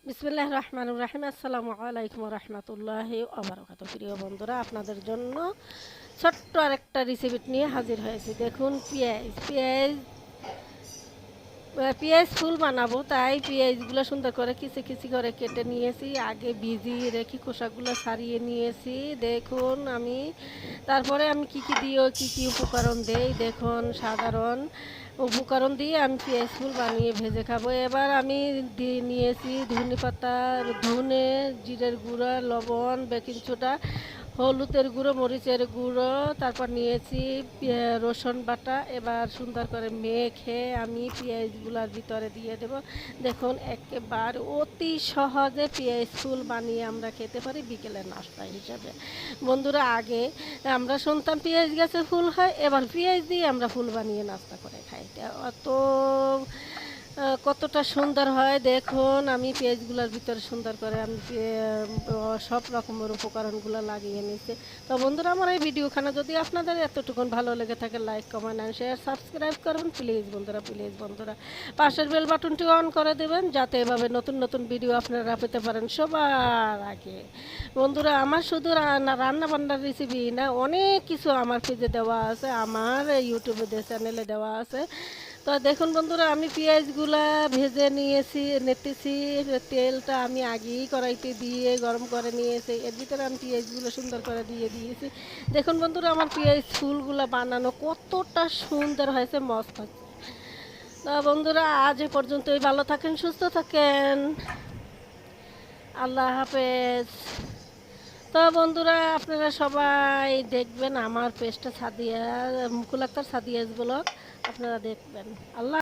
বিসমিল্লাহির রহমানির রহিম। আসসালামু আলাইকুম রহমতুল্লাহি ওয়া প্রিয় বন্ধুরা, আপনাদের জন্য ছোট্ট আরেকটা রেসিপি নিয়ে হাজির হয়েছি। দেখুন, পেঁয়াজ পেঁয়াজ পেঁয়াজ ফুল বানাবো, তাই পেঁয়াজগুলো সুন্দর করে কিচি কিচি করে কেটে নিয়েছি। আগে ভিজিয়ে রেখে খোসাগুলো ছাড়িয়ে নিয়েছি। দেখুন তারপরে আমি কি দিয়ে কি কি উপকরণ দেই দেখুন। সাধারণ উপকরণ দিয়ে আমি পেঁয়াজ ফুল বানিয়ে ভেজে খাবো। এবার আমি দিয়ে নিয়েছি ধনে পাতা, ধনে, জিরের গুঁড়া, লবণ, বেকিং সোডা, হলুদের গুঁড়ো, মরিচের গুঁড়ো, তারপর নিয়েছি রসুন বাটা। এবার সুন্দর করে মেখে আমি পেঁয়াজগুলোর ভিতরে দিয়ে দেব। দেখুন, একেবারে অতি সহজে পেঁয়াজ ফুল বানিয়ে আমরা খেতে পারি বিকেলের নাস্তা হিসাবে। বন্ধুরা, আগে আমরা শুনতাম পেঁয়াজ গাছে ফুল হয়, এবার পেঁয়াজ দিয়ে আমরা ফুল বানিয়ে নাস্তা করে খাই। অত কতটা সুন্দর হয় দেখুন। আমি পেঁয়াজগুলোর ভিতরে সুন্দর করে আমি সব রকমের উপকরণগুলো লাগিয়ে নিয়েছি। তো বন্ধুরা, আমার এই ভিডিওখানে যদি আপনাদের এতটুকুন ভালো লেগে থাকে, like, comment and share, subscribe করবেন প্লিজ বন্ধুরা। পাশের বেল বাটনটি অন করে দেবেন, যাতে এভাবে নতুন নতুন ভিডিও আপনারা পেতে পারেন সবার আগে। বন্ধুরা, আমার শুধু রান্না বান্নার রেসিপি না, অনেক কিছু আমার পেজে দেওয়া আছে, আমার ইউটিউবে চ্যানেলে দেওয়া আছে। তো দেখুন বন্ধুরা, আমি পেঁয়াজগুলা ভেজে নিতেছি। তেলটা আমি আগেই কড়াইতে দিয়ে গরম করে নিয়েছি। এর ভিতরে আমি পেঁয়াজগুলো সুন্দর করে দিয়ে দিয়েছি। দেখুন বন্ধুরা, আমার পেঁয়াজ ফুলগুলো বানানো কতটা সুন্দর হয়েছে, মস্ত হয়েছে। তো বন্ধুরা, আজ এ পর্যন্তই। ভালো থাকেন, সুস্থ থাকেন। আল্লাহ হাফেজ। তো বন্ধুরা, আপনারা সবাই দেখবেন আমার পেজটা, মুকুল আক্তার সাদিয়াজ ব্লগ, আপনারা দেখবেন। আল্লাহ